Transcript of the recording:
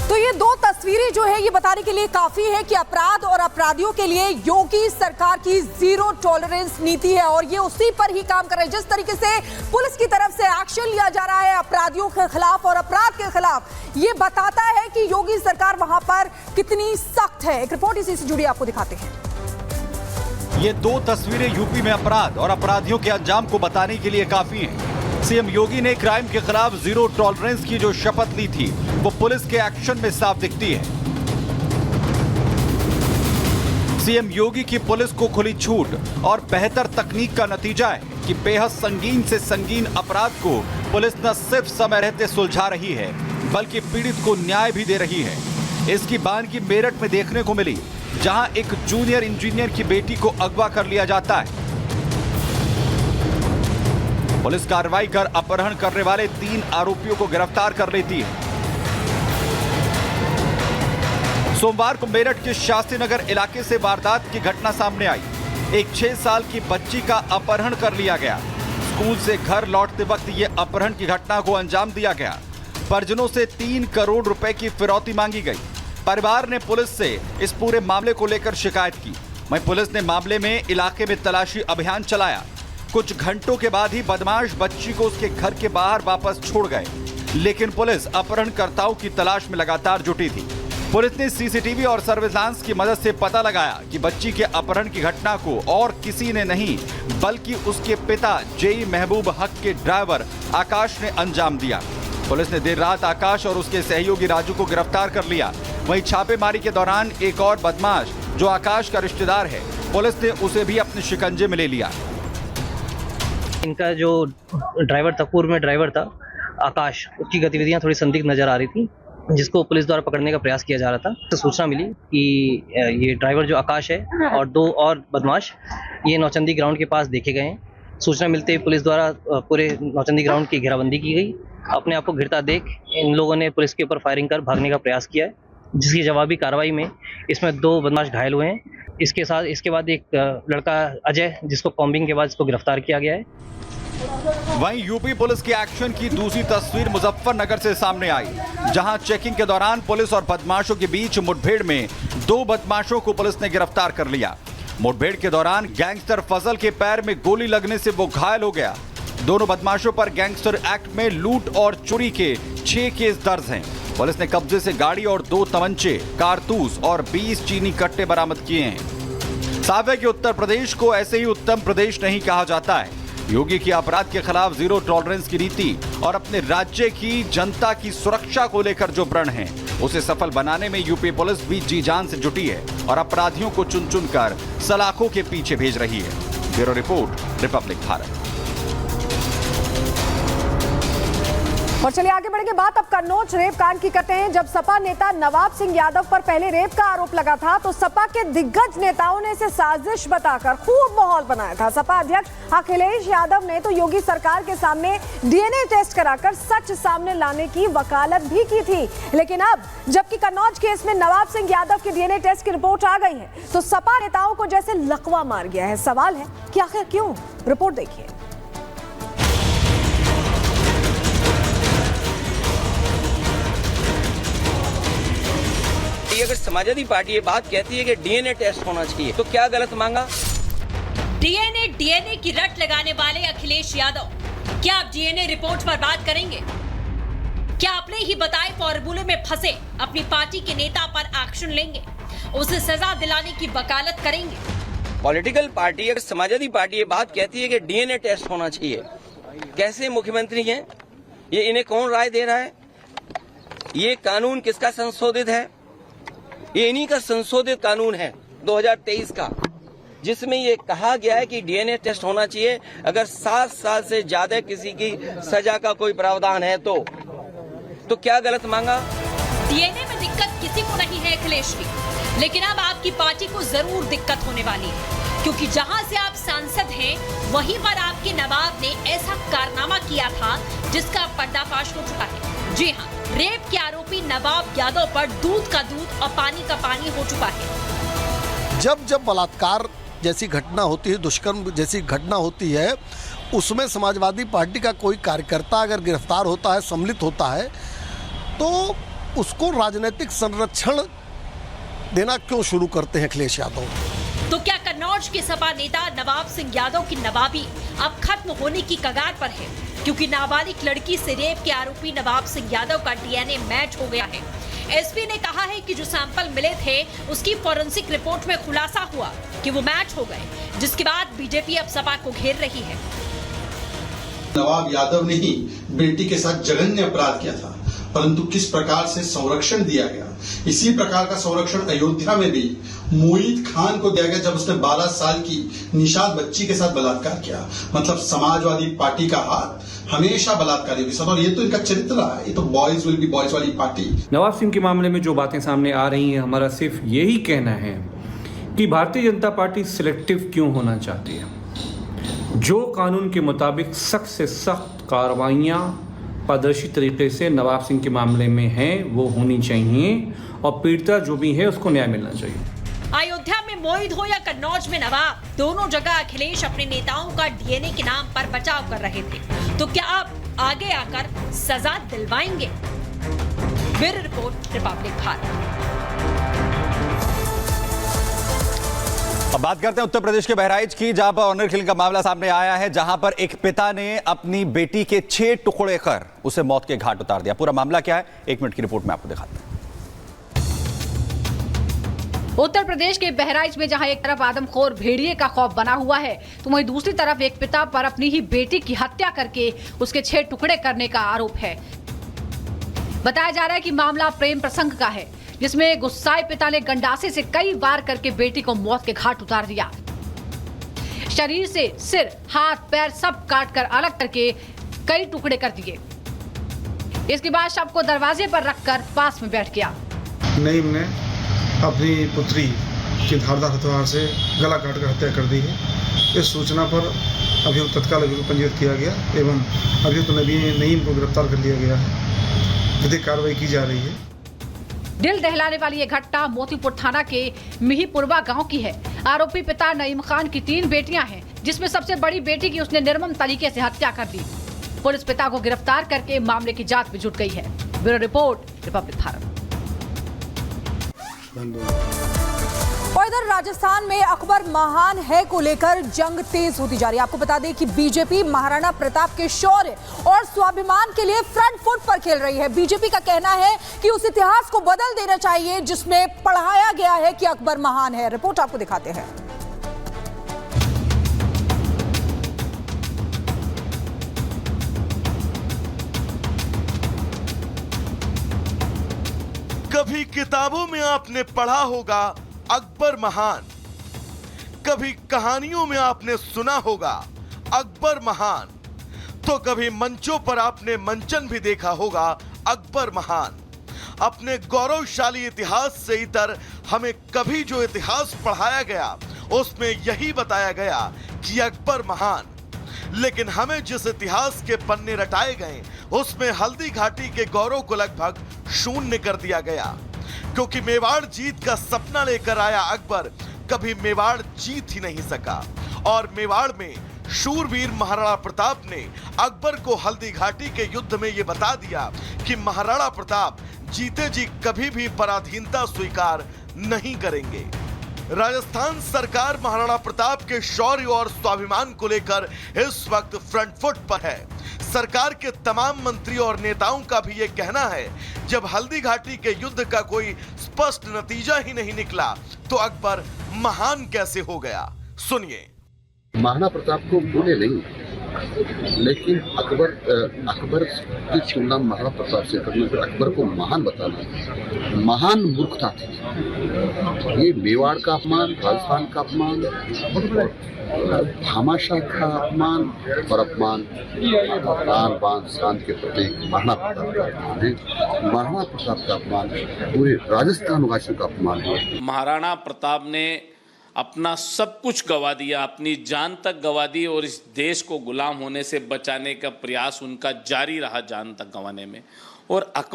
तो ये दो तस्वीरें जो है ये बताने के लिए काफी है कि अपराध और अपराधियों के लिए योगी सरकार की जीरो टॉलरेंस नीति है और ये उसी पर ही काम कर रहे हैं। जिस तरीके से पुलिस की तरफ से एक्शन लिया जा रहा है अपराधियों के खिलाफ और अपराध के खिलाफ, ये बताता है कि योगी सरकार वहां पर कितनी सख्त है। एक रिपोर्ट इसी से जुड़ी आपको दिखाते हैं। ये दो तस्वीरें यूपी में अपराध और अपराधियों के अंजाम को बताने के लिए काफी हैं। सीएम योगी ने क्राइम के खिलाफ जीरो टॉलरेंस की जो शपथ ली थी वो पुलिस के एक्शन में साफ दिखती है। सीएम योगी की पुलिस को खुली छूट और बेहतर तकनीक का नतीजा है कि बेहद संगीन से संगीन अपराध को पुलिस न सिर्फ समय रहते सुलझा रही है बल्कि पीड़ित को न्याय भी दे रही है। इसकी बानगी मेरठ में देखने को मिली, जहां एक जूनियर इंजीनियर की बेटी को अगवा कर लिया जाता है। पुलिस कार्रवाई कर अपहरण करने वाले 3 आरोपियों को गिरफ्तार कर लेती है। सोमवार को मेरठ के शास्त्री नगर इलाके से वारदात की घटना सामने आई। एक 6 साल की बच्ची का अपहरण कर लिया गया। स्कूल से घर लौटते वक्त ये अपहरण की घटना को अंजाम दिया गया। परिजनों से 3 करोड़ रुपए की फिरौती मांगी गई। परिवार ने पुलिस से इस पूरे मामले को लेकर शिकायत की। वहीं पुलिस ने मामले में इलाके में तलाशी अभियान चलाया। कुछ घंटों के बाद ही बदमाश बच्ची को उसके घर के बाहर वापस छोड़ गए, लेकिन पुलिस अपहरणकर्ताओं की तलाश में लगातार जुटी थी। पुलिस ने सीसीटीवी और सर्विलांस की मदद से पता लगाया कि बच्ची के अपहरण की घटना को और किसी ने नहीं बल्कि उसके पिता जेई महबूब हक के ड्राइवर आकाश ने अंजाम दिया। पुलिस ने देर रात आकाश और उसके सहयोगी राजू को गिरफ्तार कर लिया। वहीं छापेमारी के दौरान एक और बदमाश जो आकाश का रिश्तेदार है, पुलिस ने उसे भी अपने शिकंजे में ले लिया। इनका जो ड्राइवर था, पूर्व में ड्राइवर था आकाश, उसकी गतिविधियां थोड़ी संदिग्ध नजर आ रही थी, जिसको पुलिस द्वारा पकड़ने का प्रयास किया जा रहा था। तो सूचना मिली कि ये ड्राइवर जो आकाश है और 2 और बदमाश ये नौचंदी ग्राउंड के पास देखे गए हैं। सूचना मिलते ही पुलिस द्वारा पूरे नौचंदी ग्राउंड की घेराबंदी की गई। अपने आप को घिरता देख इन लोगों ने पुलिस के ऊपर फायरिंग कर भागने का प्रयास किया है, जिसकी जवाबी कार्रवाई में इसमें 2 बदमाश घायल हुए हैं। इसके बाद एक लड़का अजय, जिसको कॉम्बिंग के बाद इसको गिरफ्तार किया गया है। वहीं यूपी पुलिस के एक्शन की दूसरी तस्वीर मुजफ्फरनगर से सामने आई, जहां चेकिंग के दौरान पुलिस और बदमाशों के बीच मुठभेड़ में 2 बदमाशों को पुलिस ने गिरफ्तार कर लिया। मुठभेड़ के दौरान गैंगस्टर फजल के पैर में गोली लगने से वो घायल हो गया। दोनों बदमाशों पर गैंगस्टर एक्ट में लूट और चोरी के 6 केस दर्ज हैं। पुलिस ने कब्जे से गाड़ी और 2 तमंचे, कारतूस और 20 चीनी कट्टे बरामद किए हैं। साफ है कि उत्तर प्रदेश को ऐसे ही उत्तम प्रदेश नहीं कहा जाता है। योगी की अपराध के खिलाफ जीरो टॉलरेंस की नीति और अपने राज्य की जनता की सुरक्षा को लेकर जो प्रण है, उसे सफल बनाने में यूपी पुलिस भी जी जान से जुटी है और अपराधियों को चुन चुन कर सलाखों के पीछे भेज रही है। Bureau report, Republic Bharat. और चलिए आगे बढ़ेंगे। बात अब कन्नौज रेप कांड की करते हैं। जब सपा नेता नवाब सिंह यादव पर पहले रेप का आरोप लगा था तो सपा के दिग्गज नेताओं ने इसे साजिश बताकर खूब माहौल बनाया था। सपा अध्यक्ष अखिलेश यादव ने तो योगी सरकार के सामने डीएनए टेस्ट कराकर सच सामने लाने की वकालत भी की थी। लेकिन अब जबकि कन्नौज केस में नवाब सिंह यादव की डीएनए टेस्ट की रिपोर्ट आ गई है तो सपा नेताओं को जैसे लकवा मार गया है। सवाल है कि आखिर क्यों? रिपोर्ट देखिए। अगर समाजवादी पार्टी ये बात कहती है कि डीएनए टेस्ट होना चाहिए तो क्या गलत मांगा? डीएनए की रट लगाने वाले अखिलेश यादव क्या आप डीएनए रिपोर्ट पर बात करेंगे? क्या अपने ही बताए फॉर्मूले में फंसे अपनी पार्टी के नेता पर एक्शन लेंगे? उसे सजा दिलाने की वकालत करेंगे? पॉलिटिकल पार्टी, अगर समाजवादी पार्टी ये बात कहती है कि डीएनए टेस्ट होना चाहिए, कैसे मुख्यमंत्री हैं? ये इन्हें कौन राय दे रहा है? ये कानून किसका संशोधित है? ये इन्हीं का संशोधित कानून है 2023 का, जिसमें ये कहा गया है कि डीएनए टेस्ट होना चाहिए अगर 7 साल से ज्यादा किसी की सजा का कोई प्रावधान है तो क्या गलत मांगा? डीएनए में दिक्कत किसी को नहीं है अखिलेश जी, लेकिन अब आपकी पार्टी को जरूर दिक्कत होने वाली है, क्योंकि जहां से आप सांसद हैं वहीं पर आपके नवाब ने ऐसा कारनामा किया था जिसका पर्दाफाश हो चुका है। जी हाँ, रेप के आरोपी नवाब यादव पर दूध का दूध और पानी का पानी हो चुका है। जब बलात्कार जैसी घटना होती है, दुष्कर्म जैसी घटना होती है, उसमें समाजवादी पार्टी का कोई कार्यकर्ता अगर गिरफ्तार होता है, सम्मिलित होता है, तो उसको राजनीतिक संरक्षण देना क्यों शुरू करते हैं अखिलेश यादव? तो क्या कन्नौज के सपा नेता नवाब सिंह यादव की नवाबी अब खत्म होने की कगार पर है? क्योंकि नाबालिग लड़की से रेप के आरोपी नवाब सिंह यादव का डीएनए मैच हो गया है। एसपी ने कहा है कि जो सैंपल मिले थे उसकी फॉरेंसिक रिपोर्ट में खुलासा हुआ कि वो मैच हो गए, जिसके बाद बीजेपी अब सपा को घेर रही है। नवाब यादव ने ही बेटी के साथ जघन्य अपराध किया था, परंतु किस प्रकार से संरक्षण दिया गया, इसी प्रकार का संरक्षण अयोध्या में भी मोईद खान को दिया गया जब उसने 12 साल की निषाद बच्ची के साथ बलात्कार किया। मतलब समाजवादी पार्टी का हाथ हमेशा बलात्कारी के साथ, और ये तो इनका चरित्र रहा है, ये तो बॉयज विल बी बॉयज वाली पार्टी। नवाब सिंह के मामले में जो बातें सामने आ रही हैं, हमारा सिर्फ यही कहना है कि भारतीय जनता पार्टी सिलेक्टिव क्यों होना चाहती है। जो कानून के मुताबिक सख्त से सख्त कार्रवाइयाँ पारदर्शी तरीके से नवाब सिंह के मामले में हैं वो होनी चाहिए, और पीड़िता जो भी है उसको न्याय मिलना चाहिए। अयोध्या में मोईद हो या कन्नौज में नवाब, दोनों जगह अखिलेश अपने नेताओं का डीएनए के नाम पर बचाव कर रहे थे। तो क्या आप आगे आकर सजा दिलवाएंगे? Bureau report, Republic Bharat. अब बात करते हैं उत्तर प्रदेश के बहराइच की, जहां पर ऑनर किलिंग का मामला सामने आया है, जहां पर एक पिता ने अपनी बेटी के 6 टुकड़े कर उसे मौत के घाट उतार दिया। पूरा मामला क्या है, 1 मिनट की रिपोर्ट में आपको दिखाते हैं। उत्तर प्रदेश के बहराइच में जहां एक तरफ आदमखोर भेड़िए का खौफ बना हुआ है, तो वहीं दूसरी तरफ एक पिता पर अपनी ही बेटी की हत्या करके उसके 6 टुकड़े करने का आरोप है। बताया जा रहा है कि मामला प्रेम प्रसंग का है, जिसमें गुस्साए पिता ने गंडासे से कई वार करके बेटी को मौत के घाट उतार दिया। शरीर से सिर, हाथ, पैर सब काट कर अलग करके कई टुकड़े कर दिए। इसके बाद शव को दरवाजे पर रखकर पास में बैठ गया। नईम ने अपनी पुत्री की धारदार हथियार से गला काटकर हत्या कर दी है। इस सूचना पर अभियुक्त तत्काल अभियुक्त पंजीकृत किया गया एवं अभियुक्त नईम को गिरफ्तार कर लिया गया है। विधिक कार्रवाई की जा रही है। दिल दहलाने वाली ये घटना मोतीपुर थाना के मिहीपुरवा गांव की है। आरोपी पिता नईम खान की 3 बेटियां हैं, जिसमें सबसे बड़ी बेटी की उसने निर्मम तरीके से हत्या कर दी। पुलिस पिता को गिरफ्तार करके मामले की जांच में जुट गई है। Bureau report, Republic Bharat. और इधर राजस्थान में अकबर महान है को लेकर जंग तेज होती जा रही है। आपको बता दें कि बीजेपी महाराणा प्रताप के शौर्य और स्वाभिमान के लिए फ्रंट फुट पर खेल रही है। बीजेपी का कहना है कि उस इतिहास को बदल देना चाहिए जिसमें पढ़ाया गया है कि अकबर महान है। रिपोर्ट आपको दिखाते हैं। कभी किताबों में आपने पढ़ा होगा अकबर महान, कभी कहानियों में आपने सुना होगा अकबर महान, तो कभी मंचों पर आपने मंचन भी देखा होगा अकबर महान। अपने गौरवशाली इतिहास से इतर हमें कभी जो इतिहास पढ़ाया गया उसमें यही बताया गया कि अकबर महान। लेकिन हमें जिस इतिहास के पन्ने रटाए गए उसमें हल्दी घाटी के गौरव को लगभग शून्य कर दिया गया, क्योंकि मेवाड़ जीत का सपना लेकर आया अकबर कभी मेवाड़ जीत ही नहीं सका। और मेवाड़ में शूरवीर महाराणा प्रताप ने अकबर को हल्दी घाटी के युद्ध में यह बता दिया कि महाराणा प्रताप जीते जी कभी भी पराधीनता स्वीकार नहीं करेंगे। राजस्थान सरकार महाराणा प्रताप के शौर्य और स्वाभिमान को लेकर इस वक्त फ्रंट फुट पर है। सरकार के तमाम मंत्री और नेताओं का भी यह कहना है, जब हल्दी घाटी के युद्ध का कोई स्पष्ट नतीजा ही नहीं निकला तो अकबर महान कैसे हो गया। सुनिए। महाराणा प्रताप को भूले नहीं, लेकिन अकबर की तुलना महाराणा प्रताप से करने पर अकबर को महान बताना महान मूर्खता थी। ये मेवाड़ का अपमान, राजस्थान का अपमान, भामाशाह का अपमान और अपमान आन बान शान के प्रतीक महाराणा प्रताप का अपमान है। महाराणा प्रताप का अपमान पूरे राजस्थान वासियों का अपमान है। महाराणा प्रताप ने अपना सब कुछ गवा दिया, अपनी जान तक गवा दी, और इस देश को गुलाम होने से बचाने का प्रयास उनका जारी रहा जान तक गंवाने में। और